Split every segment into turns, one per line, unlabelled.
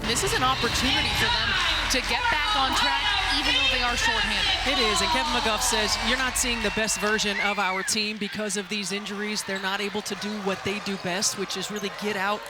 this is an opportunity for them to get back on track, even though they are shorthanded.
It is, and Kevin McGuff says, you're not seeing the best version of our team because of these injuries. They're not able to do what they do best, which is really get out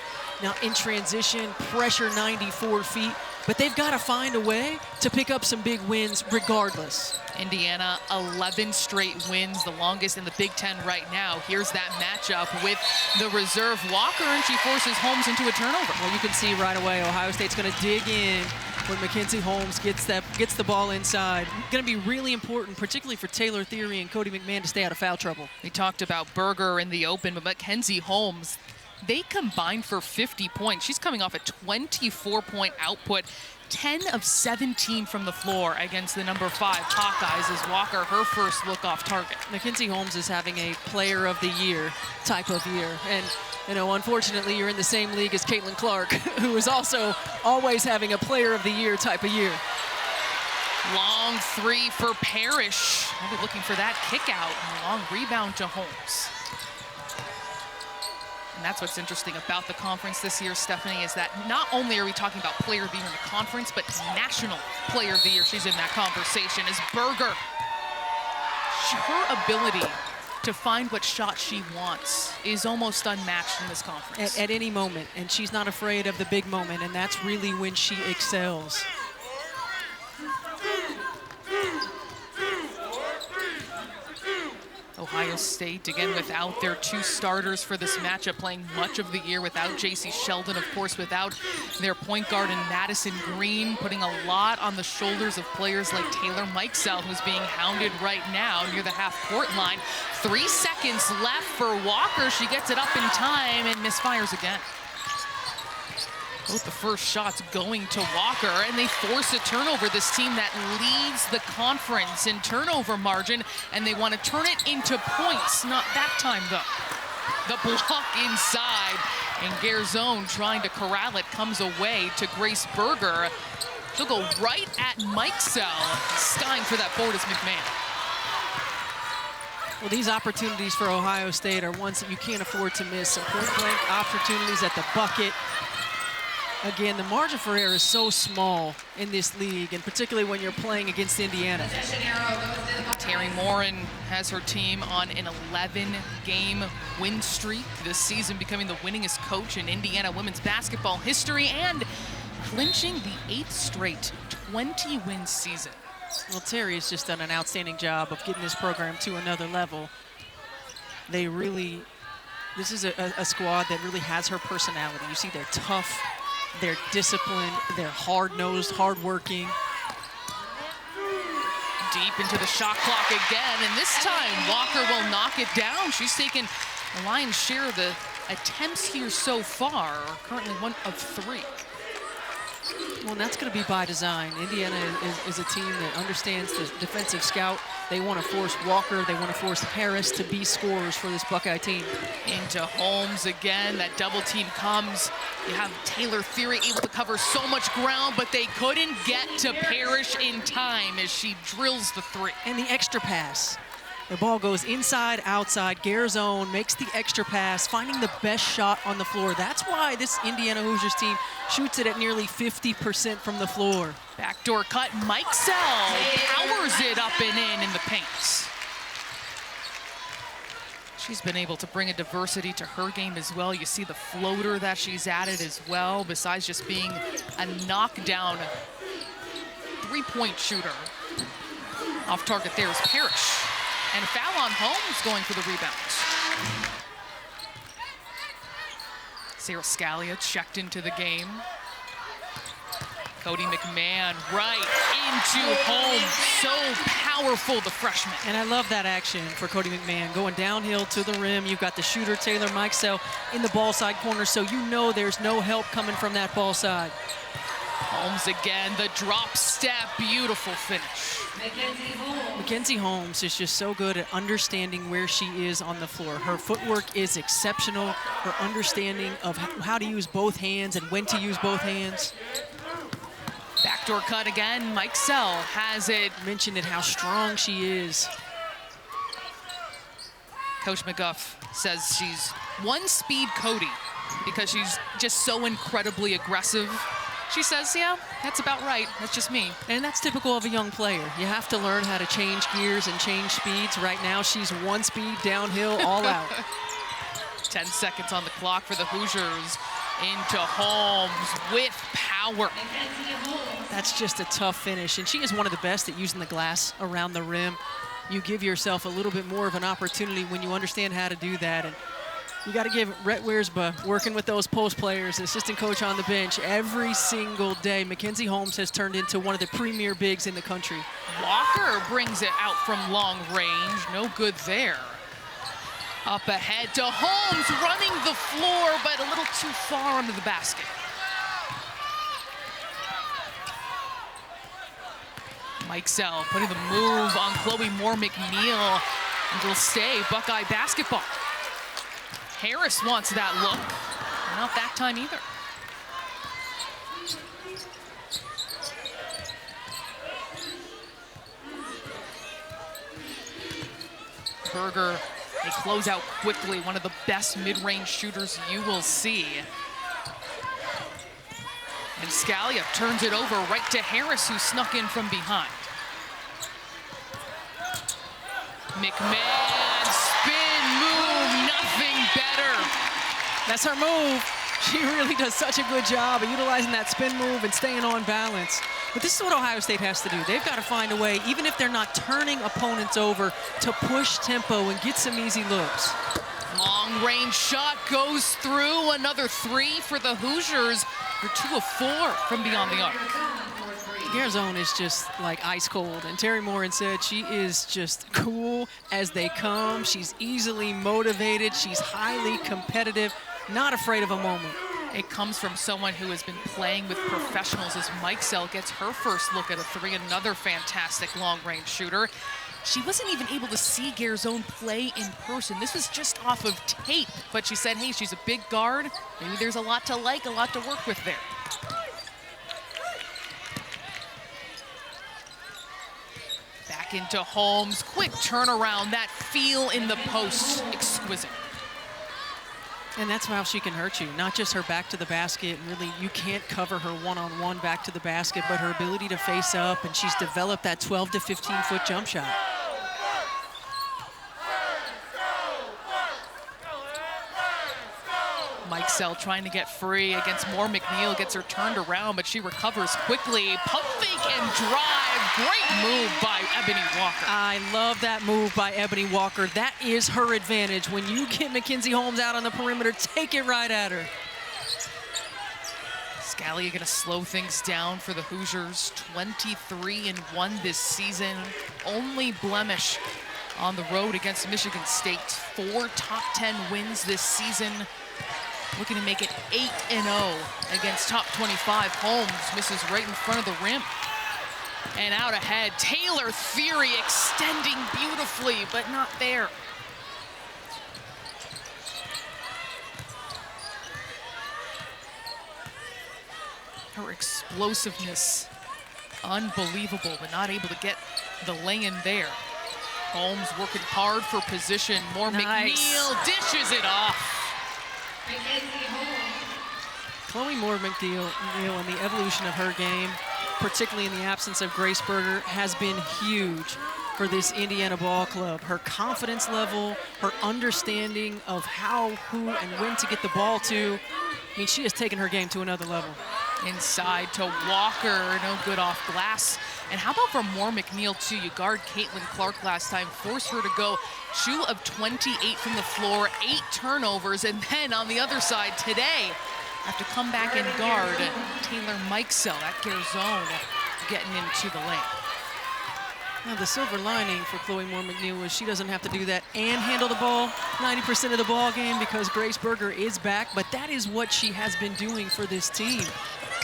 now in transition, pressure 94 feet. But they've got to find a way to pick up some big wins regardless.
Indiana, 11 straight wins, the longest in the Big Ten right now. Here's that matchup with the reserve Walker, and she forces Holmes into a turnover.
Well, you can see right away Ohio State's going to dig in when Mackenzie Holmes gets the ball inside. Going to be really important, particularly for Taylor Theory and Cody McMahon, to stay out of foul trouble.
We talked about Berger in the open, but Mackenzie Holmes, they combined for 50 points. She's coming off a 24-point output, 10 of 17 from the floor against the number 5 Hawkeyes as Walker, her first look off target.
Mackenzie Holmes is having a player of the year type of year. And, you know, unfortunately, you're in the same league as Caitlin Clark, who is also always having a player of the year type of year.
Long three for Parrish. I'll be looking for that kick out. And a long rebound to Holmes. And that's what's interesting about the conference this year, Stephanie, is that not only are we talking about player of the year in the conference, but national player of the year. She's in that conversation is Berger. Her ability to find what shot she wants is almost unmatched in this conference.
At any moment, and she's not afraid of the big moment, and that's really when she excels.
Ohio State, again, without their 2 starters for this matchup, playing much of the year without J.C. Sheldon, of course, without their point guard in Madison Green, putting a lot on the shoulders of players like Taylor Mikesell, who's being hounded right now near the half-court line. 3 seconds left for Walker. She gets it up in time and misfires again. Both the first shots going to Walker, and they force a turnover. This team that leads the conference in turnover margin, and they want to turn it into points. Not that time, though. The block inside, and Garzone trying to corral it comes away to Grace Berger. She'll go right at Mikesell, skying for that board is McMahon.
Well, these opportunities for Ohio State are ones that you can't afford to miss. Some point-blank opportunities at the bucket. Again, the margin for error is so small in this league, and particularly when you're playing against Indiana.
Terry Morin has her team on an 11-game win streak this season, becoming the winningest coach in Indiana women's basketball history and clinching the 8th straight 20-win season.
Well, Terry has just done an outstanding job of getting this program to another level. They really, this is a squad that really has her personality. You see, they're tough. They're disciplined, they're hard-nosed, hard-working.
Deep into the shot clock again, and this time Walker will knock it down. She's taken a lion's share of the attempts here so far, currently 1 of 3.
Well, and that's going to be by design. Indiana is a team that understands the defensive scout. They want to force Walker, they want to force Harris to be scorers for this Buckeye team.
Into Holmes again, that double team comes. You have Taylor Theory able to cover so much ground, but they couldn't get to Parrish in time as she drills the 3.
And the extra pass. The ball goes inside, outside. Garzone makes the extra pass, finding the best shot on the floor. That's why this Indiana Hoosiers team shoots it at nearly 50% from the floor.
Backdoor cut, Mikesell powers it up and in the paint. She's been able to bring a diversity to her game as well. You see the floater that she's added as well, besides just being a knockdown 3-point shooter. Off target there is Parrish. And a foul on Holmes going for the rebounds. Sara Scalia checked into the game. Cody McMahon right into Holmes. So powerful, the freshman.
And I love that action for Cody McMahon. Going downhill to the rim. You've got the shooter, Taylor Mikesell, in the ball side corner, so you know there's no help coming from that ball side.
Holmes again, the drop step, beautiful finish.
Mackenzie Holmes is just so good at understanding where she is on the floor. Her footwork is exceptional. Her understanding of how to use both hands and when to use both hands.
Backdoor cut again, Mikesell has it.
Mentioned it, how strong she is.
Coach McGuff says she's one speed Cody because she's just so incredibly aggressive She says, yeah, that's about right. That's just me.
And that's typical of a young player. You have to learn how to change gears and change speeds. Right now, she's one speed downhill, all out.
10 seconds on the clock for the Hoosiers. Into Holmes with power.
That's just a tough finish, and she is one of the best at using the glass around the rim. You give yourself a little bit more of an opportunity when you understand how to do that. And you got to give Rhett Wiersbe, working with those post players, assistant coach on the bench, every single day. Mackenzie Holmes has turned into one of the premier bigs in the country.
Walker brings it out from long range. No good there. Up ahead to Holmes, running the floor, but a little too far under the basket. Mike Sell putting the move on Chloe Moore McNeil. And it'll stay Buckeye basketball. Harris wants that look. Not that time either. Berger, they close out quickly. One of the best mid-range shooters you will see. And Scalia turns it over right to Harris, who snuck in from behind. McMahon, spin move, nothing better.
That's her move. She really does such a good job of utilizing that spin move and staying on balance. But this is what Ohio State has to do. They've got to find a way, even if they're not turning opponents over, to push tempo and get some easy looks.
Long range shot goes through. Another three for the Hoosiers. They're 2 of 4 from beyond the arc.
Garzone is just like ice cold, and Terry Morin said she is just cool as they come. She's easily motivated. She's highly competitive, not afraid of a moment.
It comes from someone who has been playing with professionals as Mike Sell gets her first look at a three, another fantastic long-range shooter. She wasn't even able to see Garzone play in person. This was just off of tape, but she said, hey, she's a big guard. Maybe there's a lot to like, a lot to work with there. Back into Holmes, quick turnaround, that feel in the post, exquisite.
And that's how she can hurt you, not just her back to the basket. Really, you can't cover her one-on-one back to the basket, but her ability to face up, and she's developed that 12 to 15-foot jump shot.
Mike Sell trying to get free against Moore McNeil, gets her turned around, but she recovers quickly. Pump fake and drive. Great move by Ebony Walker.
I love that move by Ebony Walker. That is her advantage. When you get Mackenzie Holmes out on the perimeter, take it right at her.
Scalia gonna slow things down for the Hoosiers. 23-1 this season. Only blemish on the road against Michigan State. 4 top 10 wins this season. Looking to make it 8-0 against top 25. Holmes misses right in front of the rim. And out ahead, Taylor Theory extending beautifully, but not there. Her explosiveness, unbelievable, but not able to get the lay-in there. Holmes working hard for position. Moore McNeil dishes it off.
Chloe Moore McNeil and the evolution of her game, particularly in the absence of Grace Berger, has been huge for this Indiana ball club. Her confidence level, her understanding of how, who, and when to get the ball to. I mean, she has taken her game to another level.
Inside to Walker, no good off glass. And how about from Moore McNeil too? You guard Caitlin Clark last time, force her to go 2 of 28 from the floor, 8 turnovers, and then on the other side today, have to come back and guard Taylor Mikesell at Garzone, getting into the lane.
Now the silver lining for Chloe Moore McNeil is she doesn't have to do that and handle the ball 90% of the ball game because Grace Berger is back, but that is what she has been doing for this team.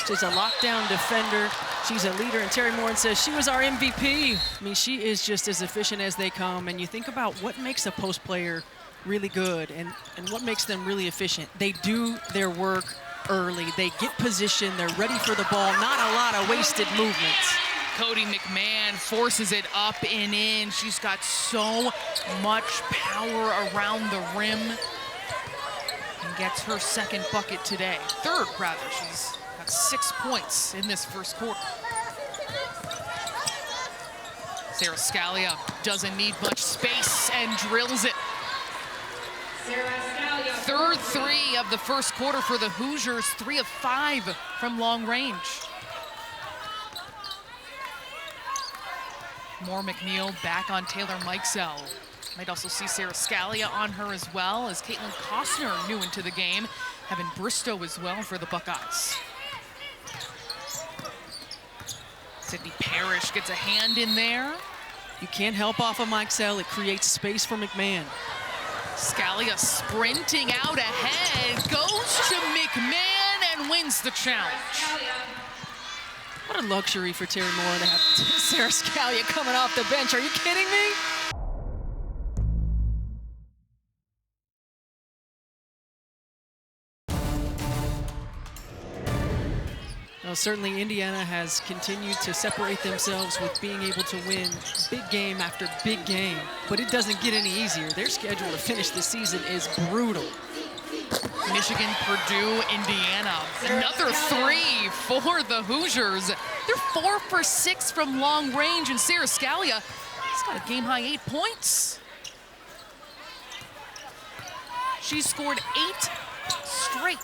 She's a lockdown defender. She's a leader, and Terry Morin says she was our MVP. I mean, she is just as efficient as they come, and you think about what makes a post player really good and what makes them really efficient. They do their work early. They get position. They're ready for the ball. Not a lot of wasted movements.
Cody McMahon forces it up and in. She's got so much power around the rim and gets her second bucket today. Third, rather. She's Got 6 points in this first quarter. Sara Scalia doesn't need much space and drills it. Third three of the first quarter for the Hoosiers, 3 of 5 from long range. More McNeil back on Taylor Mikesell. Might also see Sara Scalia on her as well, as Caitlin Costner new into the game, having Bristow as well for the Buckeyes. Sydney Parrish gets a hand in there.
You can't help off of Mikesell. It creates space for McMahon.
Scalia sprinting out ahead, goes to McMahon and wins the challenge.
What a luxury for Terry Moore to have Sara Scalia coming off the bench. Are you kidding me? Well, certainly Indiana has continued to separate themselves with being able to win big game after big game, but it doesn't get any easier. Their schedule to finish the season is brutal.
Michigan, Purdue, Indiana. Another 3 for the Hoosiers. They're 4 for 6 from long range, and Sara Scalia has got a game-high 8 points. She scored 8 straight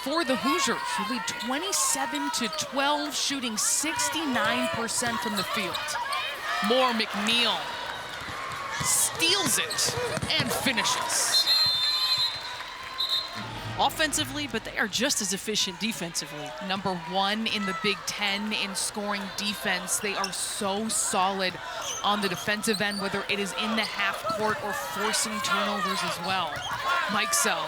for the Hoosiers, who lead 27-12, shooting 69% from the field. More McNeil steals it and finishes.
Offensively, but they are just as efficient defensively.
Number 1 in the Big Ten in scoring defense. They are so solid on the defensive end, whether it is in the half court or forcing turnovers as well. Mikesell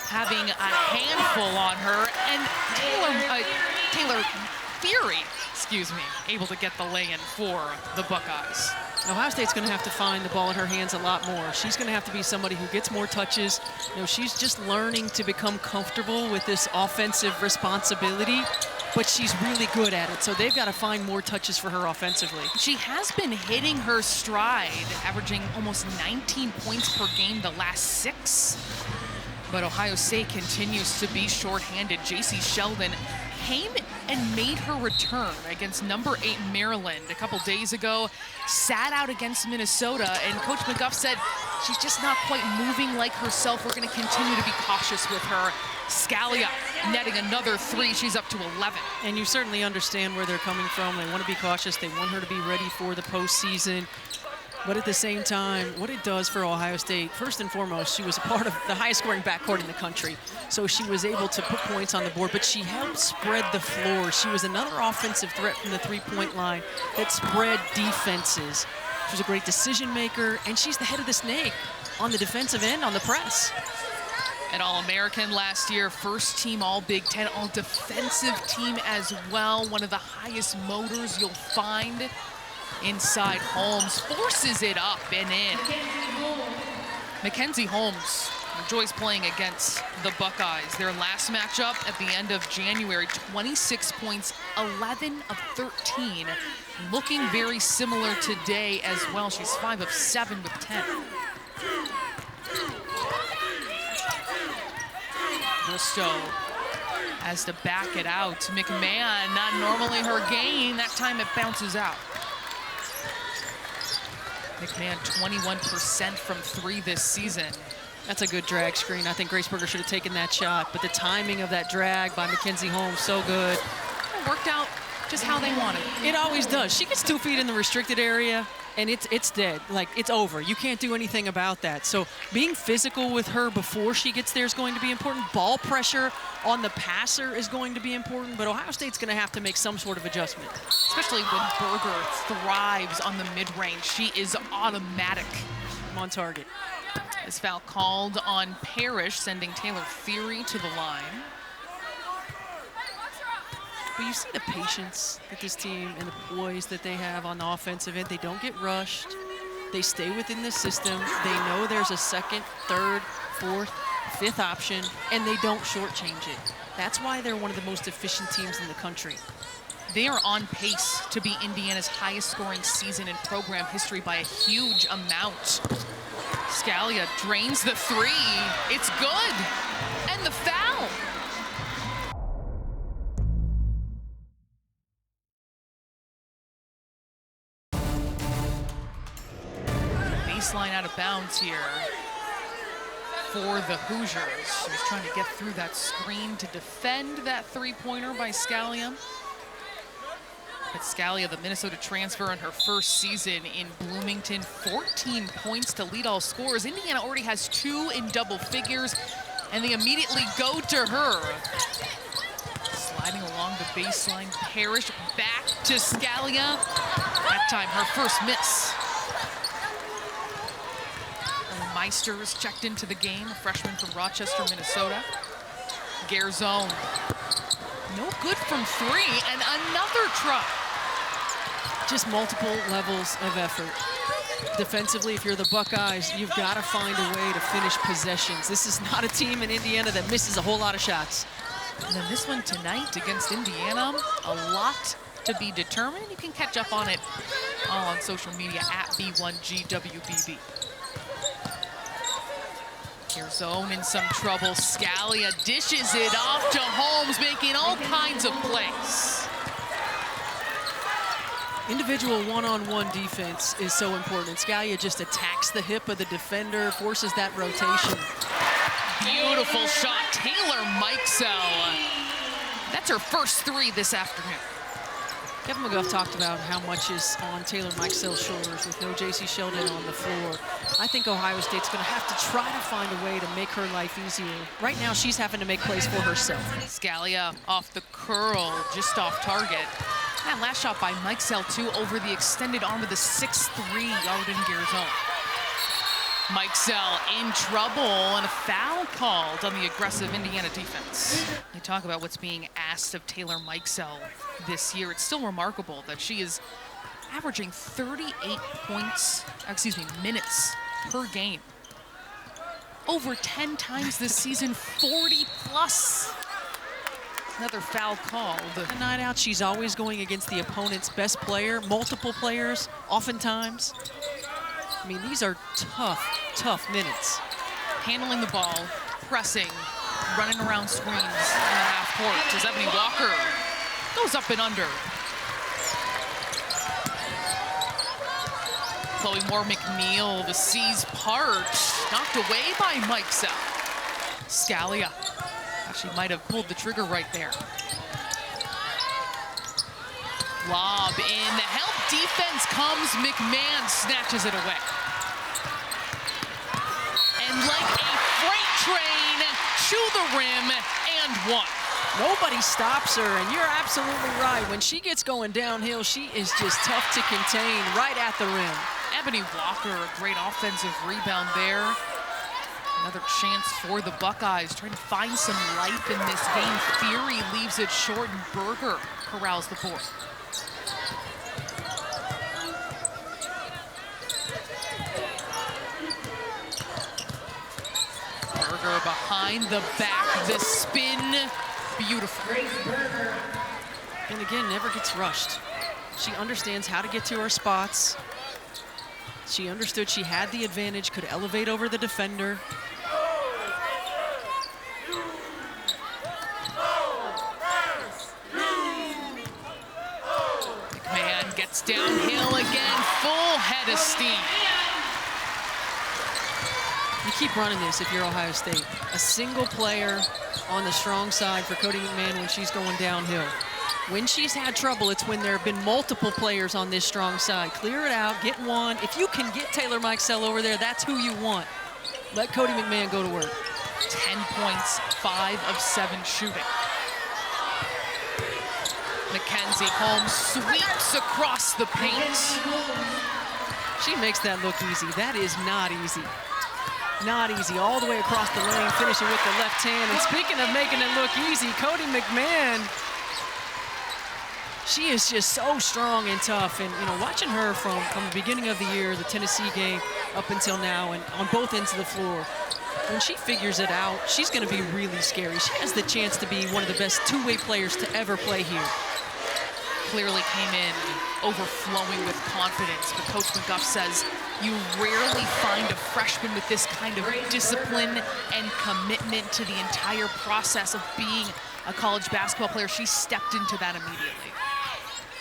having a handful on her, and Taylor Fury, able to get the lay-in for the Buckeyes.
Ohio State's going to have to find the ball in her hands a lot more. She's going to have to be somebody who gets more touches. You know, she's just learning to become comfortable with this offensive responsibility, but she's really good at it. So they've got to find more touches for her offensively.
She has been hitting her stride, averaging almost 19 points per game the last 6. But Ohio State continues to be shorthanded. J.C. Sheldon came and made her return against number 8 Maryland a couple days ago, sat out against Minnesota, and Coach McGuff said she's just not quite moving like herself. We're going to continue to be cautious with her. Scalia netting another 3. She's up to 11.
And you certainly understand where they're coming from. They want to be cautious. They want her to be ready for the postseason. But at the same time, what it does for Ohio State, first and foremost, she was a part of the highest scoring backcourt in the country. So she was able to put points on the board, but she helped spread the floor. She was another offensive threat from the three-point line that spread defenses. She was a great decision maker, and she's the head of the snake on the defensive end, on the press.
An All-American last year, first team All-Big Ten, All-Defensive team as well. One of the highest motors you'll find inside Holmes, forces it up and in. Mackenzie Holmes enjoys playing against the Buckeyes. Their last matchup at the end of January, 26 points, 11 of 13. Looking very similar today as well. She's 5 of 7 with 10. Bristow has to back it out. McMahon, not normally her game. That time it bounces out. McMahon 21% from 3 this season.
That's a good drag screen. I think Grace Berger should have taken that shot, but the timing of that drag by Mackenzie Holmes, so good.
It worked out just how they wanted.
It always does. She gets 2 feet in the restricted area, and it's dead. Like, it's over. You can't do anything about that. So being physical with her before she gets there is going to be important. Ball pressure on the passer is going to be important, but Ohio State's going to have to make some sort of adjustment.
Especially when Berger thrives on the mid-range. She is automatic.
On target.
This foul called on Parrish, sending Taylor Fury to the line.
But you see the patience that this team and the poise that they have on the offensive end. They don't get rushed. They stay within the system. They know there's a second, third, fourth, fifth option, and they don't shortchange it. That's why they're one of the most efficient teams in the country.
They are on pace to be Indiana's highest scoring season in program history by a huge amount. Scalia drains the 3. It's good. And the foul. rebounds here for the Hoosiers. She's trying to get through that screen to defend that three-pointer by Scalia. But Scalia, the Minnesota transfer in her first season in Bloomington, 14 points to lead all scorers. Indiana already has 2 in double figures, and they immediately go to her. Sliding along the baseline, Parrish back to Scalia. That time, her first miss. Meisters checked into the game, a freshman from Rochester, Minnesota. Garzone, no good from 3, and another try.
Just multiple levels of effort. Defensively, if you're the Buckeyes, you've got to find a way to finish possessions. This is not a team in Indiana that misses a whole lot of shots.
And then this one tonight against Indiana, a lot to be determined. You can catch up on it all on social media at B1GWBB. Garzone in some trouble. Scalia dishes it off to Holmes, making all kinds of plays.
Individual one-on-one defense is so important. Scalia just attacks the hip of the defender, forces that rotation.
Beautiful shot, Taylor Mikesell. That's her first 3 this afternoon.
Kevin McGuff talked about how much is on Taylor Mikesell's shoulders with no J.C. Sheldon on the floor. I think Ohio State's going to have to try to find a way to make her life easier. Right now, she's having to make plays for herself.
Scalia off the curl, just off target. That last shot by Mikesell, too, over the extended arm of the 6'3" Yarden Garzone. Mikesell in trouble, and a foul called on the aggressive Indiana defense. They talk about what's being asked of Taylor Mikesell this year. It's still remarkable that she is averaging 38 minutes per game. Over 10 times this season, 40 plus. Another foul called.
The night out, she's always going against the opponent's best player, multiple players, oftentimes. I mean, these are tough minutes.
Handling the ball, pressing, running around screens in the half court as Ebony Walker goes up and under. Chloe Moore McNeil, the C's part, knocked away by Mikesell. Scalia, she might have pulled the trigger right there. Lob in, the help defense comes, McMahon snatches it away. And like a freight train, to the rim and 1.
Nobody stops her, and you're absolutely right. When she gets going downhill, she is just tough to contain right at the rim.
Ebony Walker, a great offensive rebound there. Another chance for the Buckeyes, trying to find some life in this game. Fury leaves it short, and Berger corrals the board. Berger behind the back, the spin, beautiful.
And again, never gets rushed. She understands how to get to her spots. She understood she had the advantage, could elevate over the defender.
McMahon gets downhill again, full head of steam.
You keep running this if you're Ohio State. A single player on the strong side for Cody McMahon when she's going downhill. When she's had trouble, it's when there have been multiple players on this strong side. Clear it out, get 1. If you can get Taylor Mikesell over there, that's who you want. Let Cody McMahon go to work.
10 points, 5 of 7 shooting. Mackenzie Holmes sweeps across the paint.
She makes that look easy. That is not easy. Not easy, all the way across the lane, finishing with the left hand. And speaking of making it look easy, Cody McMahon, she is just so strong and tough. And, you know, watching her from the beginning of the year, the Tennessee game, up until now, and on both ends of the floor, when she figures it out, she's going to be really scary. She has the chance to be one of the best two-way players to ever play here.
Clearly came in overflowing with confidence, but Coach McGuff says you rarely find a freshman with this kind of discipline and commitment to the entire process of being a college basketball player. She stepped into that immediately.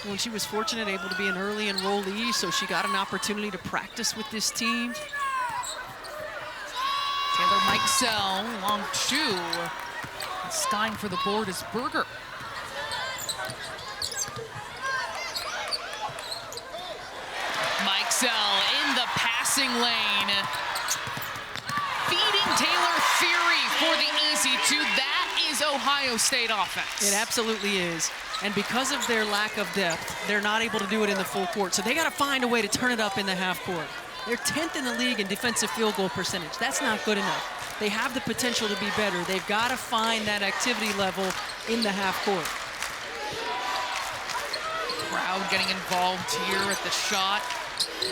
Well, she was fortunate, able to be an early enrollee, so she got an opportunity to practice with this team.
Mikesell, long two. And skying for the board is Berger. Mikesell in the passing lane. Feeding Taylor Fury for the easy two. That is Ohio State offense.
It absolutely is. And because of their lack of depth, they're not able to do it in the full court. So they got to find a way to turn it up in the half court. They're 10th in the league in defensive field goal percentage. That's not good enough. They have the potential to be better. They've got to find that activity level in the half court.
Crowd getting involved here at the shot.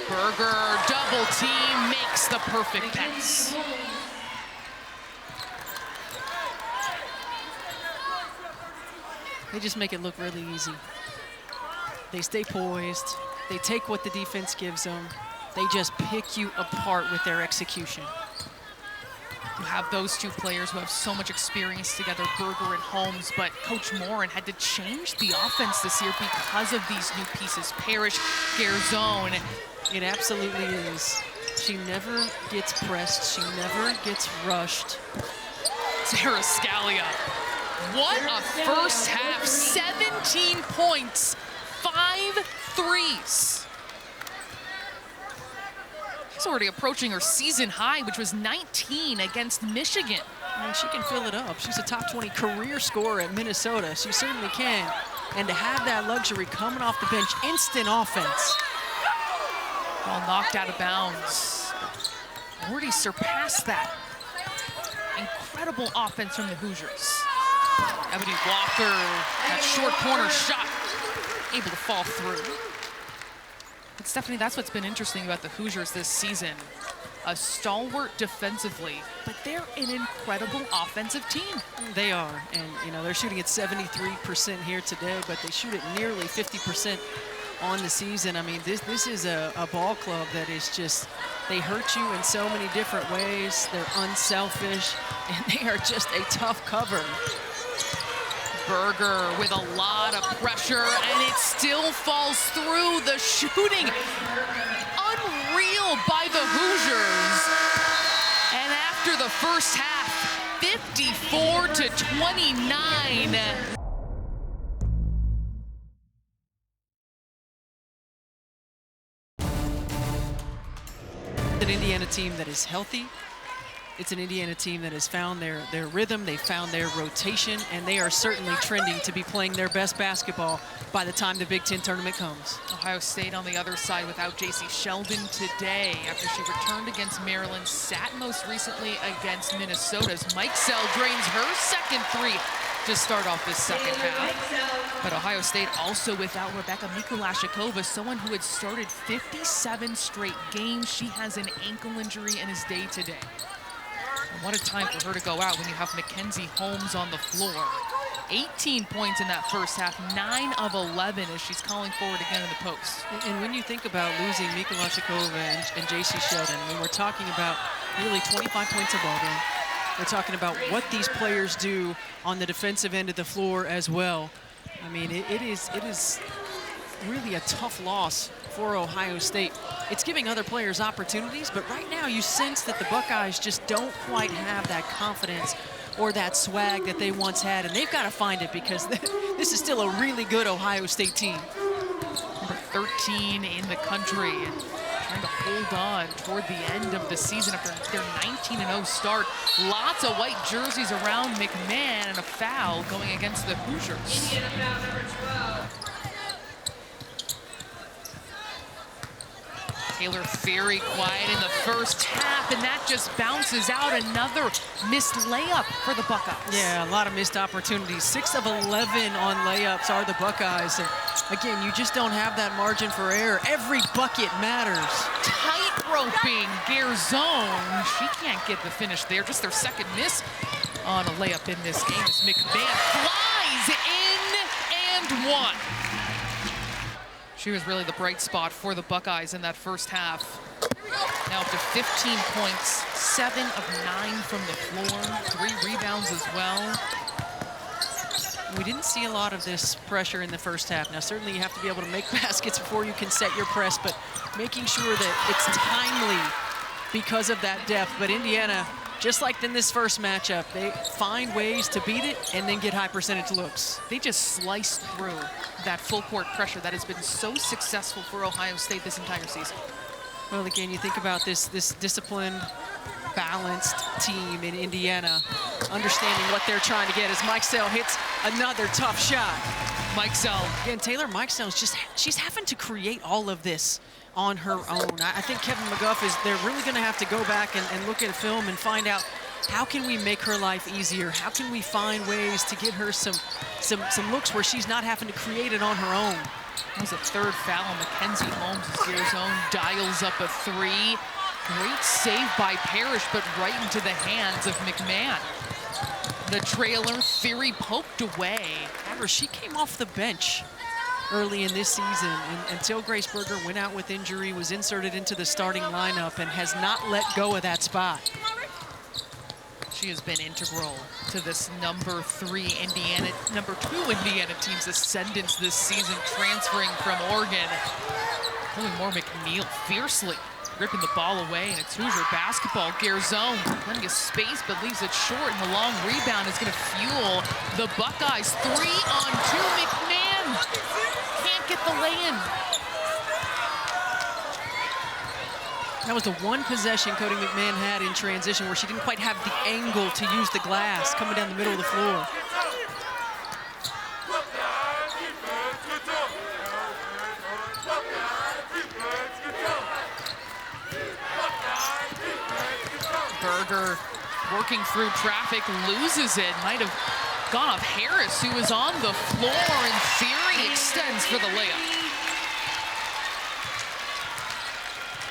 Berger, double team, makes the perfect pass.
They just make it look really easy. They stay poised. They take what the defense gives them. They just pick you apart with their execution.
You have those two players who have so much experience together, Berger and Holmes, but Coach Morin had to change the offense this year because of these new pieces. Parrish, Garzone.
It absolutely is. She never gets pressed. She never gets rushed.
Sara Scalia. What a first half. 17 points, 5 threes. She's already approaching her season high, which was 19 against Michigan.
I mean, she can fill it up. She's a top 20 career scorer at Minnesota. She certainly can. And to have that luxury coming off the bench, instant offense.
Ball knocked out of bounds. Already surpassed that. Incredible offense from the Hoosiers. Ebony Walker, that short corner shot, able to fall through. But Stephanie, that's what's been interesting about the Hoosiers this season. A stalwart defensively, but they're an incredible offensive team.
They are, and you know, they're shooting at 73% here today, but they shoot at nearly 50% on the season. I mean, this is a ball club that is just, they hurt you in so many different ways. They're unselfish, and they are just a tough cover.
Berger with a lot of pressure, and it still falls through. The shooting, unreal by the Hoosiers. And after the first half, 54-29.
An Indiana team that is healthy. It's an Indiana team that has found their rhythm, they've found their rotation, and they are certainly trending to be playing their best basketball by the time the Big Ten tournament comes.
Ohio State on the other side without J.C. Sheldon today after she returned against Maryland, sat most recently against Minnesota's. Mikesell drains her second three to start off this second half. But Ohio State also without Rebecca Mikulashikova, someone who had started 57 straight games. She has an ankle injury and is day to day. And what a time for her to go out when you have Mackenzie Holmes on the floor. 18 points in that first half, 9 of 11 as she's calling forward again in the post.
And when you think about losing Mikulashikova and J.C. Sheldon, I mean, we're talking about nearly 25 points a ball game. We're talking about what these players do on the defensive end of the floor as well. I mean, it is really a tough loss for Ohio State. It's giving other players opportunities, but right now you sense that the Buckeyes just don't quite have that confidence or that swag that they once had, and they've got to find it because this is still a really good Ohio State team.
Number 13 in the country, trying to hold on toward the end of the season after their 19-0 start. Lots of white jerseys around McMahon and a foul going against the Hoosiers. Taylor Fury quiet in the first half, and that just bounces out. Another missed layup for the Buckeyes.
Yeah, a lot of missed opportunities. 6 of 11 on layups are the Buckeyes. And again, you just don't have that margin for error. Every bucket matters.
Tight roping Garzone. She can't get the finish there. Just their second miss on a layup in this game as McMahon flies in and one. She was really the bright spot for the Buckeyes in that first half. Now up to 15 points, 7 of 9 from the floor, 3 rebounds as well.
We didn't see a lot of this pressure in the first half. Now, certainly you have to be able to make baskets before you can set your press, but making sure that it's timely because of that depth. But Indiana just like in this first matchup, they find ways to beat it and then get high percentage looks.
They just sliced through that full court pressure that has been so successful for Ohio State this entire season.
Well, again, you think about this disciplined, balanced team in Indiana, understanding what they're trying to get as Mikesell hits another tough shot.
Mikesell.
Again, Taylor Mikesell is she's having to create all of this on her own. I think Kevin McGuff they're really gonna have to go back and look at film and find out, how can we make her life easier? How can we find ways to get her some looks where she's not having to create it on her own?
That was a third foul. Mackenzie Holmes as Garzone dials up a three. Great save by Parrish, but right into the hands of McMahon. The trailer, Theory poked away.
However, she came off the bench early in this season until Grace Berger went out with injury, was inserted into the starting lineup, and has not let go of that spot.
She has been integral to this number 2 Indiana team's ascendance this season, transferring from Oregon. Pulling more McNeil fiercely, ripping the ball away, and it's Hoosier basketball. Garzone plenty of space, but leaves it short, and the long rebound is going to fuel the Buckeyes. 3-on-2, McMahon can't get the lay-in.
That was the one possession Cody McMahon had in transition where she didn't quite have the angle to use the glass coming down the middle of the floor.
Berger working through traffic, loses it. Might have gone off Harris, who was on the floor, and Theory extends for the layup.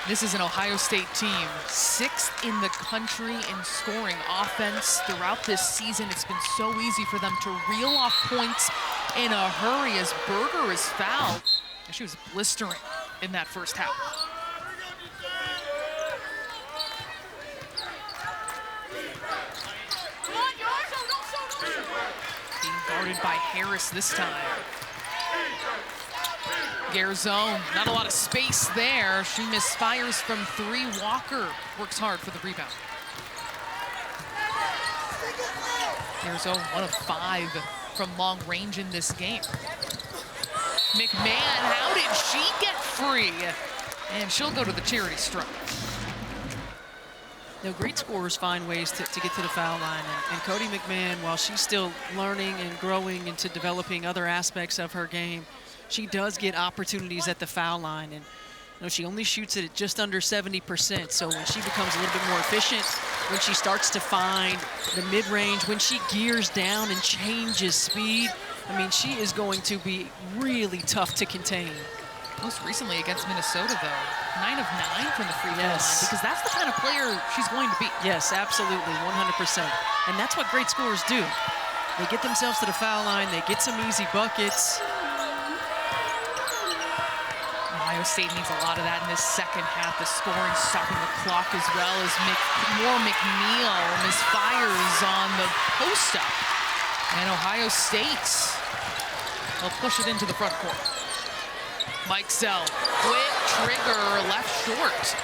This is an Ohio State team, 6th in the country in scoring offense. Throughout this season, it's been so easy for them to reel off points in a hurry as Berger is fouled. She was blistering in that first half. Being guarded by Harris this time. Garzone, not a lot of space there. She misfires from 3. Walker works hard for the rebound. Garzone, 1 of 5 from long range in this game. McMahon, how did she get free? And she'll go to the charity stripe.
Now, great scorers find ways to get to the foul line. And Cody McMahon, while she's still learning and growing into developing other aspects of her game, she does get opportunities at the foul line. And she only shoots it at just under 70%. So when she becomes a little bit more efficient, when she starts to find the mid-range, when she gears down and changes speed, I mean, she is going to be really tough to contain.
Most recently against Minnesota, though, 9 of 9 from the free throw line,
Yes.
because that's the kind of player she's going to be.
Yes, absolutely, 100%. And that's what great scorers do. They get themselves to the foul line, they get some easy buckets.
Ohio State needs a lot of that in this second half. The scoring stopping the clock, as well as more McNeil misfires on the post-up. And Ohio State will push it into the front court. Mikesell, quick trigger, left short.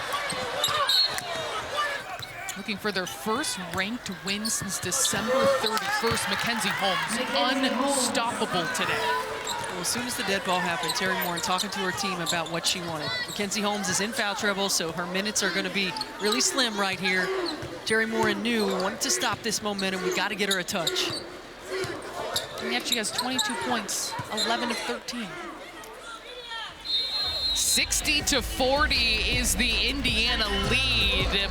Looking for their first ranked win since December 31st. Mackenzie Holmes, unstoppable today.
Well, as soon as the dead ball happened, Terry Moore talking to her team about what she wanted. Mackenzie Holmes is in foul trouble, so her minutes are going to be really slim right here. Terry Moore knew we wanted to stop this momentum. We got to get her a touch.
And yet she has 22 points, 11 of 13. 60-40 is the Indiana lead.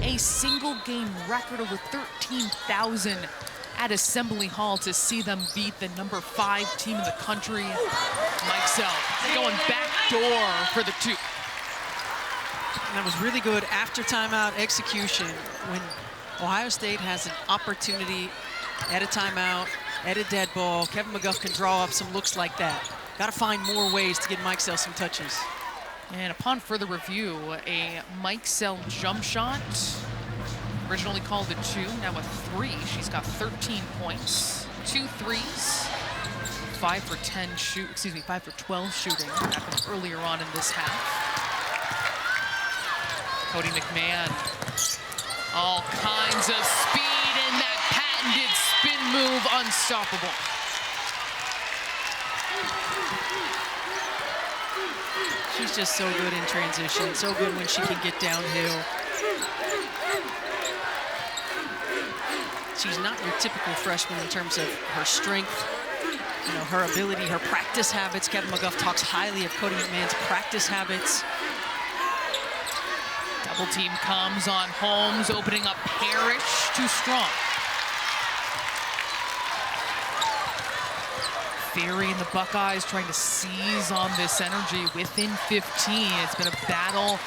A single game record over 13,000 at Assembly Hall to see them beat the number 5 team in the country. Mikesell going back door for the 2.
And that was really good after timeout execution when Ohio State has an opportunity at a timeout, at a dead ball. Kevin McGuff can draw up some looks like that. Got to find more ways to get Mikesell some touches.
And upon further review, a Mikesell jump shot, originally called a 2, now a 3. She's got 13 points, 2 threes, 5 for 12 shooting. Happened earlier on in this half. Cody McMahon, all kinds of speed, and that patented spin move, unstoppable.
She's just so good in transition, so good when she can get downhill. She's not your typical freshman in terms of her strength, you know, her ability, her practice habits. Kevin McGuff talks highly of Cody McMahon's practice habits.
Double team comes on Holmes, opening up Parrish, too strong. Theory and the Buckeyes trying to seize on this energy within 15. It's been a battle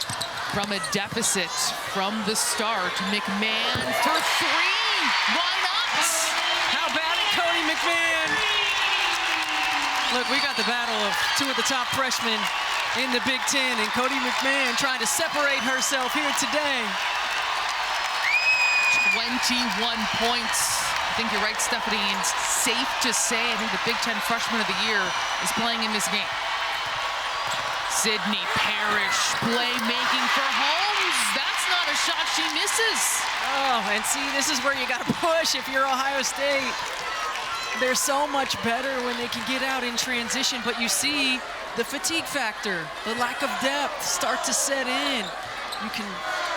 from a deficit from the start. McMahon for 3. Why not?
How about it, Cody McMahon? Look, we got the battle of 2 of the top freshmen in the Big Ten, and Cody McMahon trying to separate herself here today.
21 points. I think you're right, Stephanie. It's safe to say I think the Big Ten Freshman of the Year is playing in this game. Sydney Parrish playmaking for Holmes. That's not a shot she misses.
Oh, and see, this is where you got to push if you're Ohio State. They're so much better when they can get out in transition, but you see the fatigue factor, the lack of depth start to set in. You can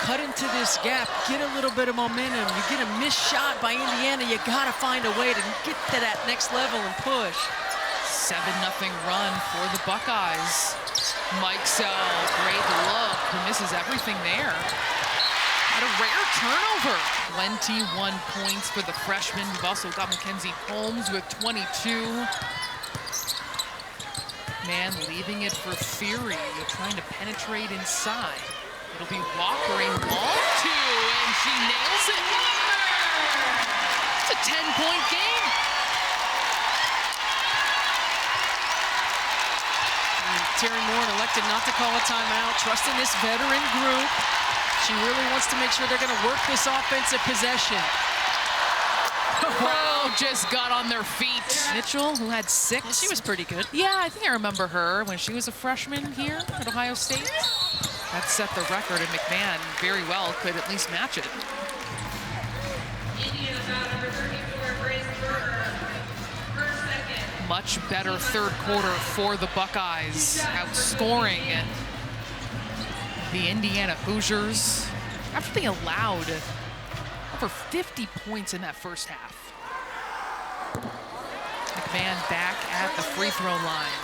cut into this gap, get a little bit of momentum. You get a missed shot by Indiana, you got to find a way to get to that next level and push.
7-0 run for the Buckeyes. Mikesell, great look, who misses everything there. Had a rare turnover. 21 points for the freshman. We've also got Mackenzie Holmes with 22. Man leaving it for Theory, trying to penetrate inside. It'll be Walker, a long 2, and she nails it. It's a 10-point game.
Terry Moore elected not to call a timeout, trusting this veteran group. She really wants to make sure they're going to work this offensive possession.
Crowd just got on their feet. Mitchell, who had 6.
Well, she was pretty good.
Yeah, I think I remember her when she was a freshman here at Ohio State. That set the record, and McMahon very well could at least match it.
Grace Berger,
Much better third quarter for the Buckeyes, outscoring the Indiana Hoosiers after they allowed over 50 points in that first half. McMahon back at the free throw line.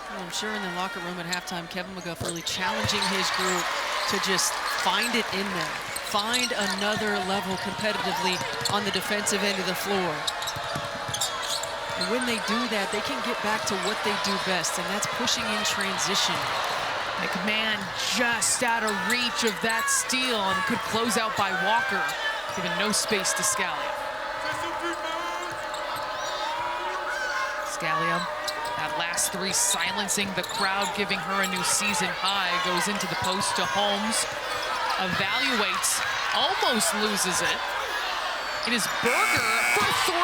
Well, I'm sure in the locker room at halftime, Kevin McGuff really challenging his group to just find it in them. Find another level competitively on the defensive end of the floor. And when they do that, they can get back to what they do best, and that's pushing in transition.
McMahon just out of reach of that steal and could close out by Walker, giving no space to Scalia. Scalia, that last 3 silencing the crowd, giving her a new season high, goes into the post to Holmes, evaluates, almost loses it. It is Berger for 3.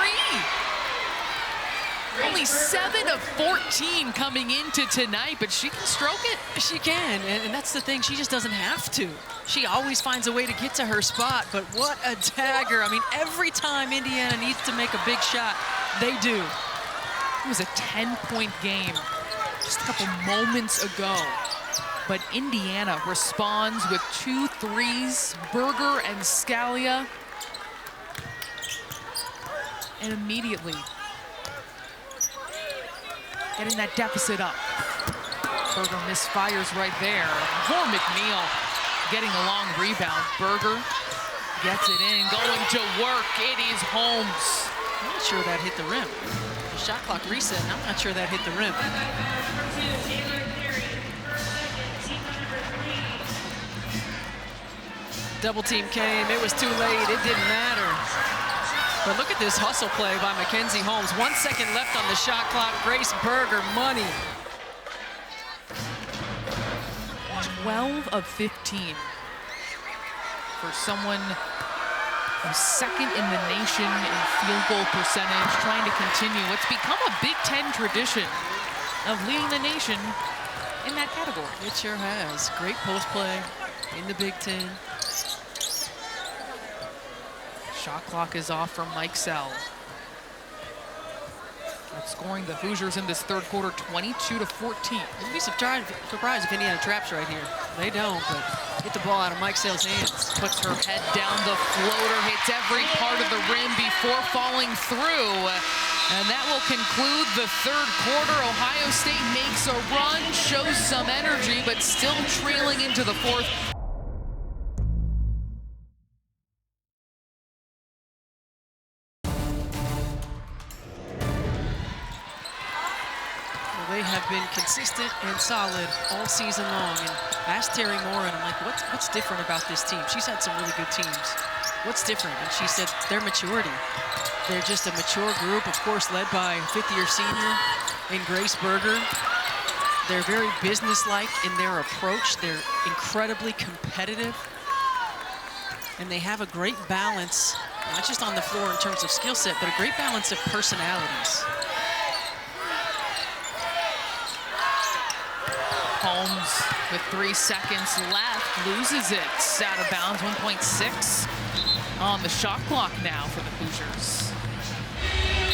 Only 7 of 14 coming into tonight, but she can stroke it.
She can, and that's the thing. She just doesn't have to. She always finds a way to get to her spot, but what a dagger. I mean, every time Indiana needs to make a big shot, they do.
It was a 10-point game just a couple moments ago, but Indiana responds with 2 threes, Berger and Scalia, and immediately getting that deficit up. Berger misfires right there. Poor McNeil getting a long rebound. Berger gets it in, going to work. It is Holmes.
I'm not sure that hit the rim. The shot clock reset, and I'm not sure that hit the rim. Double team came, it was too late, it didn't matter. But look at this hustle play by Mackenzie Holmes. 1 second left on the shot clock. Grace Berger, money.
12 of 15 for someone second in the nation in field goal percentage, trying to continue what's become a Big Ten tradition of leading the nation in that category.
It sure has. Great post play in the Big Ten.
Shot clock is off from Mike Sell. Outscoring the Hoosiers in this third quarter, 22-14.
I'd be surprised if Indiana traps right here. They don't, but get the ball out of Mike Sell's hands.
Puts her head down the floater, hits every part of the rim before falling through. And that will conclude the third quarter. Ohio State makes a run, shows some energy, but still trailing into the fourth.
They have been consistent and solid all season long. And I asked Terry Moore, and I'm like, what's different about this team? She's had some really good teams. What's different? And she said their maturity. They're just a mature group, of course, led by a fifth-year senior in Grace Berger. They're very businesslike in their approach. They're incredibly competitive. And they have a great balance, not just on the floor in terms of skill set, but a great balance of personalities.
Holmes with 3 seconds left, loses it, out of bounds, 1.6 on the shot clock now for the Hoosiers.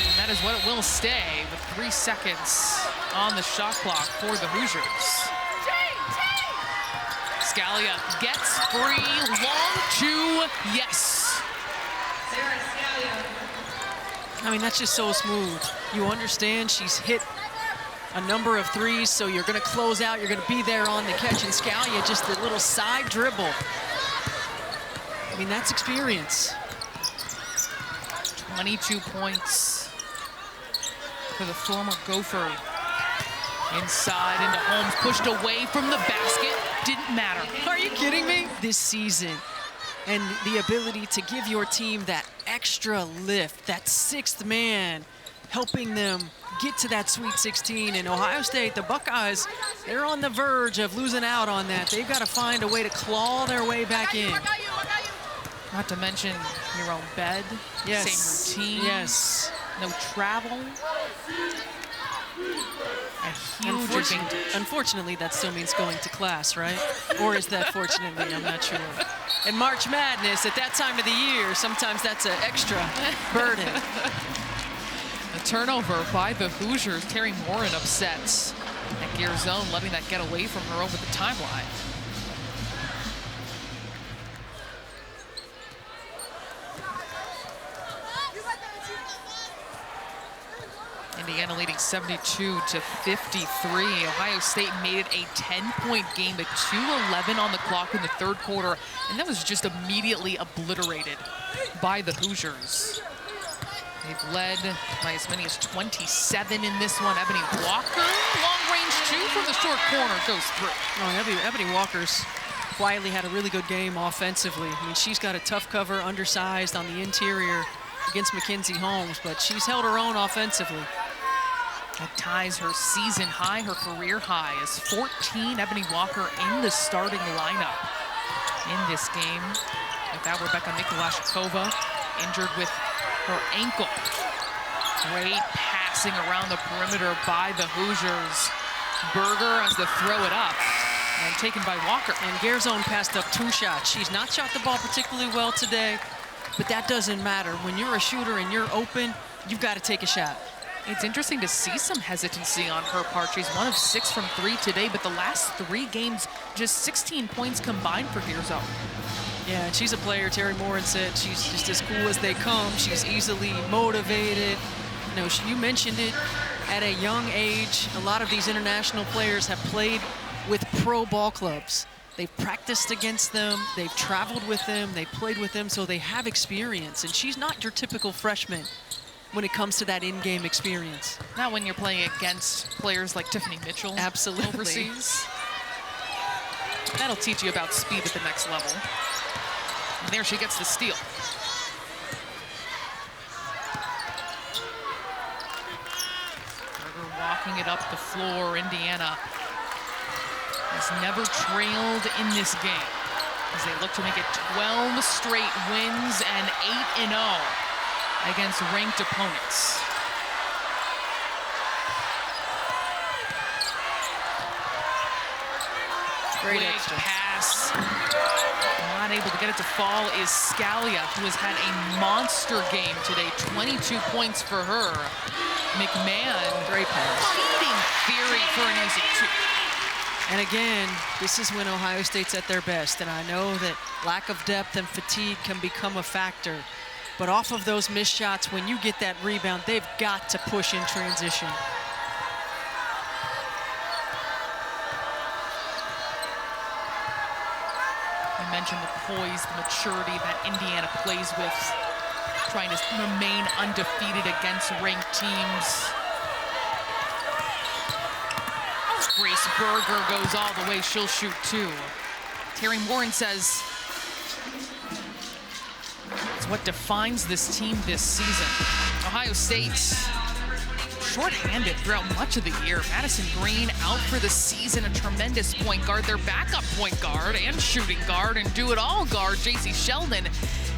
And that is what it will stay with 3 seconds on the shot clock for the Hoosiers. Scalia gets free, long two, yes.
Sara Scalia.
I mean, that's just so smooth. You understand she's hit a number of threes, so you're going to close out, you're going to be there on the catch, and Scalia just a little side dribble. I mean, that's experience.
22 points for the former Gopher. Inside into Holmes, pushed away from the basket, didn't matter.
Are you kidding me? This season, and the ability to give your team that extra lift, that sixth man, helping them get to that Sweet 16. And Ohio State, the Buckeyes, they're on the verge of losing out on that. They've got to find a way to claw their way back in.
Not to mention your own bed,
Yes.
same routine,
Yes.
no travel. A huge advantage.
Unfortunately, that still means going to class, right? Or is that fortunately? I'm not sure. And March Madness, at that time of the year, sometimes that's an extra burden.
A turnover by the Hoosiers. Terry Morin upset at Gear Zone, letting that get away from her over the timeline. Indiana leading 72-53. Ohio State made it a 10-point game at 2:11 on the clock in the third quarter, and that was just immediately obliterated by the Hoosiers. They've led by as many as 27 in this one. Ebony Walker, long-range two from the short corner, goes through.
Oh, Ebony Walker's quietly had a really good game offensively. I mean, she's got a tough cover, undersized on the interior against Mackenzie Holmes, but she's held her own offensively.
That ties her season high, her career high, as 14 Ebony Walker in the starting lineup in this game. Without Rebecca Mikulashikova, injured with her ankle. Great passing around the perimeter by the Hoosiers. Berger has to throw it up, and taken by Walker.
And Garzone passed up 2 shots. She's not shot the ball particularly well today, but that doesn't matter. When you're a shooter and you're open, you've got to take a shot.
It's interesting to see some hesitancy on her part. She's 1 of 6 from 3 today, but the last 3 games, just 16 points combined for Gearzone.
Yeah, and she's a player. Terry Morin said she's just as cool as they come. She's easily motivated. You know, you mentioned it, at a young age, a lot of these international players have played with pro ball clubs. They've practiced against them, they've traveled with them, they played with them, so they have experience. And she's not your typical freshman when it comes to that in-game experience.
Not when you're playing against players like Tiffany Mitchell.
Absolutely.
Overseas. That'll teach you about speed at the next level. And there she gets the steal. Berger walking it up the floor. Indiana has never trailed in this game. as they look to make it 12 straight wins and 8-0 against ranked opponents.
Great
Quick
extra.
pass. Not able to get it to fall is Scalia, who has had a monster game today. 22 points for her. McMahon,
Great pass.
feeding Fury for an easy 2.
And again, this is when Ohio State's at their best. And I know that lack of depth and fatigue can become a factor. But off of those missed shots, when you get that rebound, they've got to push in transition.
I mentioned the poise, the maturity that Indiana plays with, trying to remain undefeated against ranked teams. Grace Berger goes all the way, she'll shoot 2. Terry Warren says, it's what defines this team this season. Ohio State's short-handed throughout much of the year. Madison Green out for the season, a tremendous point guard. Their backup point guard and shooting guard and do-it-all guard, J.C. Sheldon,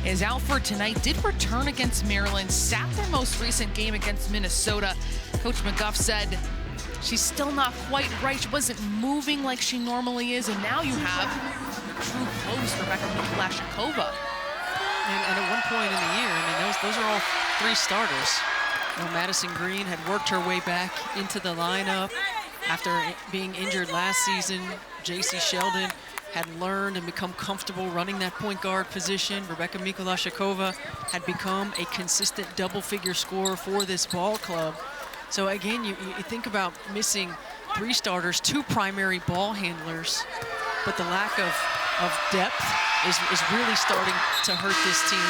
is out for tonight. Did return against Maryland, sat their most recent game against Minnesota. Coach McGuff said she's still not quite right. She wasn't moving like she normally is, and now you have true close Rebecca Mikula-Shakova.
And at one point in the year, I mean, those are all 3 starters. You know, Madison Green had worked her way back into the lineup after being injured last season. J.C. Sheldon had learned and become comfortable running that point guard position. Rebecca Mikula-Shakova had become a consistent double-figure scorer for this ball club. So again, you think about missing 3 starters, 2 primary ball handlers, but the lack of depth is really starting to hurt this team.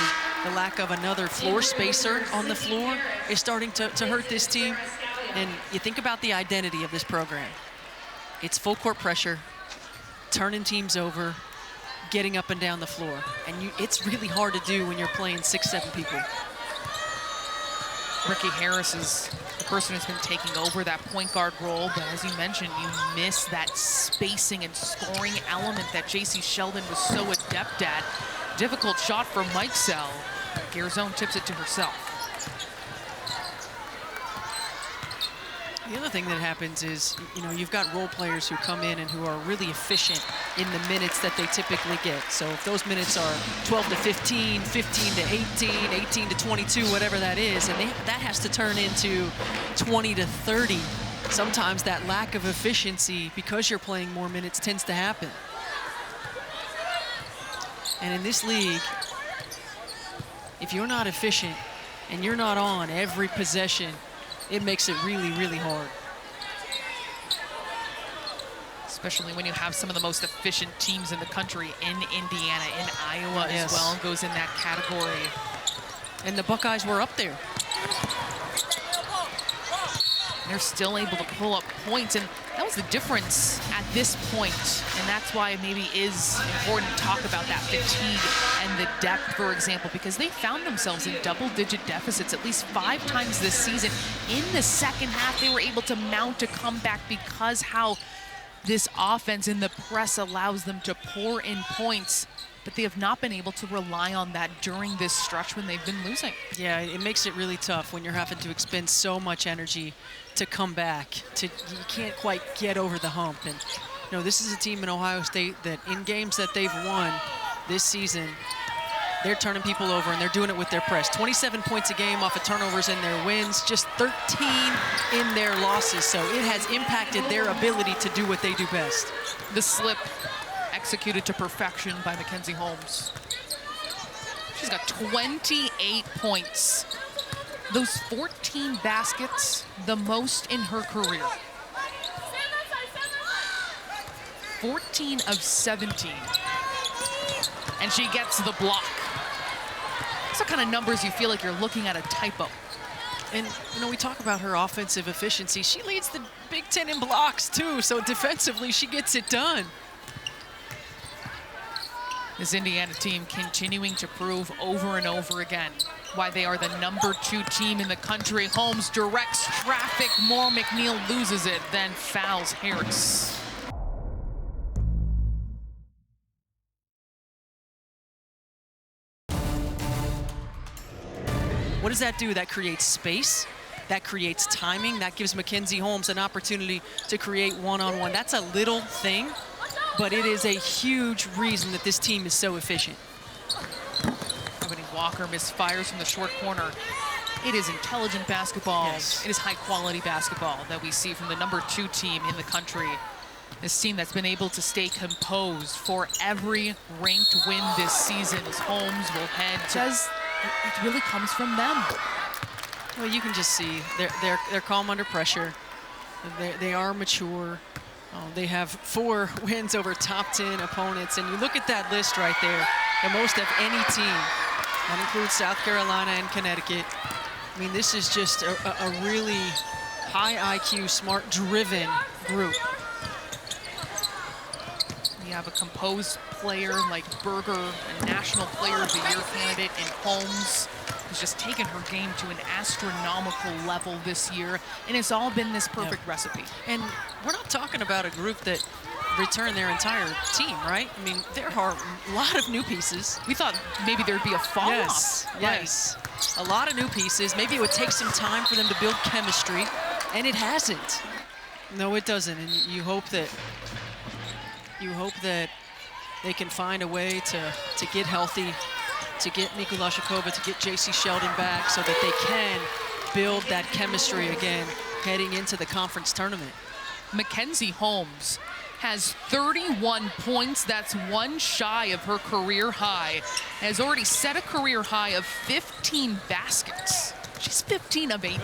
The lack of another floor spacer on the floor is starting to hurt this team. And you think about the identity of this program. It's full court pressure, turning teams over, getting up and down the floor. And it's really hard to do when you're playing 6, 7 people.
Ricky Harris is the person who's been taking over that point guard role, but as you mentioned, you miss that spacing and scoring element that J.C. Sheldon was so adept at. Difficult shot for Mike Sell. Garzone tips it to herself.
The other thing that happens is, you know, you've got role players who come in and who are really efficient in the minutes that they typically get. So if those minutes are 12 to 15, 15 to 18, 18 to 22, whatever that is, and that has to turn into 20 to 30. Sometimes that lack of efficiency, because you're playing more minutes, tends to happen. And in this league, if you're not efficient and you're not on every possession, it makes it really, really hard.
Especially when you have some of the most efficient teams in the country in Indiana, in Iowa as well, goes in that category.
And the Buckeyes were up there.
They're still able to pull up points, and that was the difference at this point. And that's why it maybe is important to talk about that fatigue and the depth, for example, because they found themselves in double-digit deficits at least 5 times this season. In the second half, they were able to mount a comeback because how this offense in the press allows them to pour in points, but they have not been able to rely on that during this stretch when they've been losing.
Yeah, it makes it really tough when you're having to expend so much energy to come back. You can't quite get over the hump. And you know, this is a team in Ohio State that in games that they've won this season, they're turning people over, and they're doing it with their press. 27 points a game off of turnovers in their wins, just 13 in their losses. So it has impacted their ability to do what they do best.
The slip executed to perfection by Mackenzie Holmes. She's got 28 points. Those 14 baskets, the most in her career. 14 of 17. And she gets the block. Those are kind of numbers you feel like you're looking at a typo.
And, you know, we talk about her offensive efficiency. She leads the Big Ten in blocks, too. So defensively, she gets it done.
This Indiana team continuing to prove over and over again why they are the #2 team in the country. Holmes directs traffic. More McNeil loses it, then fouls Harris.
What does that do? That creates space. That creates timing. That gives Mackenzie Holmes an opportunity to create one-on-one. That's a little thing, but it is a huge reason that this team is so efficient.
Ebony Walker misfires from the short corner. It is intelligent basketball.
Yes.
It is high-quality basketball that we see from the #2 team in the country. This team that's been able to stay composed for every ranked win this season as Holmes will head to. It really comes from them.
Well, you can just see they're calm under pressure. They are mature. They have 4 wins over top 10 opponents, and you look at that list right there, the most of any team. That includes South Carolina and Connecticut. I mean, this is just a really high IQ, smart, driven group.
You have a composed player like Berger, a National Player of the Year candidate in Holmes, who's just taken her game to an astronomical level this year, and it's all been this perfect recipe.
And we're not talking about a group that returned their entire team, right? I mean, there are a lot of new pieces.
We thought maybe there'd be a fall-off.
Yes. A lot of new pieces. Maybe it would take some time for them to build chemistry, and it hasn't. No, it doesn't, and you hope that they can find a way to get healthy, to get Mikulášová, to get J.C. Sheldon back so that they can build that chemistry again heading into the conference tournament.
Mackenzie Holmes has 31 points. That's 1 shy of her career high. Has already set a career high of 15 baskets. She's 15 of 18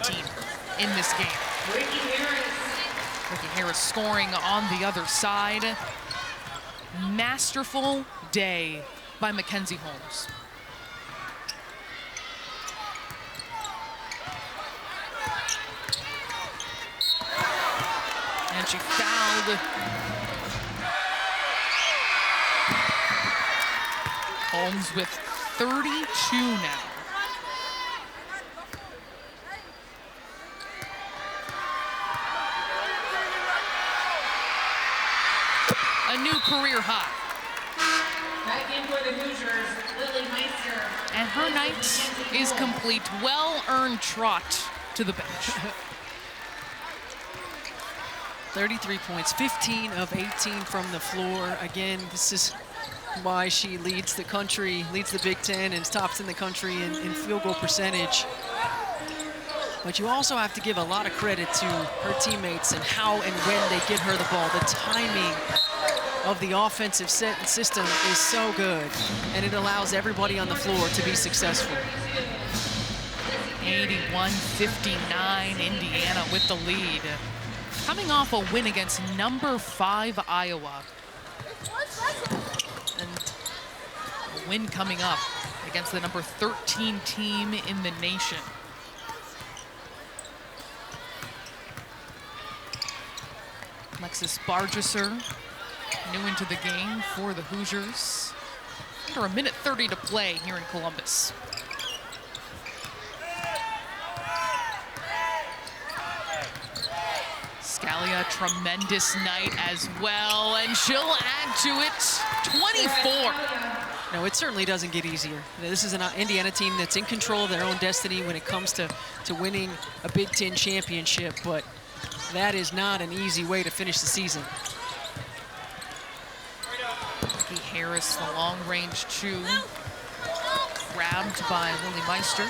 in this game. Ricky Harris scoring on the other side. Masterful day by Mackenzie Holmes. And she fouled. Holmes with 32 now. A new career high.
Back in for the Hoosiers, Lily Meister.
And her night is complete. Well-earned trot to the bench.
33 points, 15 of 18 from the floor. Again, this is why she leads the country, leads the Big Ten, and tops in the country in field goal percentage. But you also have to give a lot of credit to her teammates and how and when they get her the ball. The timing of the offensive set and system is so good, and it allows everybody on the floor to be successful.
81-59, Indiana with the lead. Coming off a win against #5 Iowa. And a win coming up against the #13 team in the nation. Alexis Bargesser, new into the game for the Hoosiers. Under 1:30 to play here in Columbus. Scalia, tremendous night as well, and she'll add to it. 24.
No, it certainly doesn't get easier. This is an Indiana team that's in control of their own destiny when it comes to winning a Big Ten championship, but that is not an easy way to finish the season.
Ricky Harris, the long-range 2, grabbed by Lily Meister.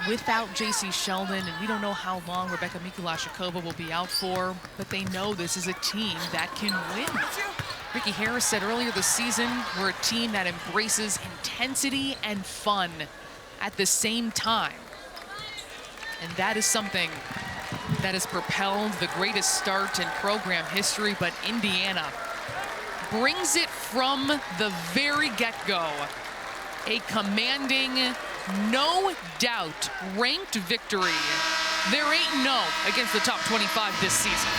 Without J.C. Sheldon, and we don't know how long Rebecca Mikulášová will be out for, but they know this is a team that can win. Ricky Harris said earlier this season, we're a team that embraces intensity and fun at the same time. And that is something that has propelled the greatest start in program history, but Indiana brings it from the very get-go. A commanding, no doubt, ranked victory. They're 8-0 against the top 25 this season.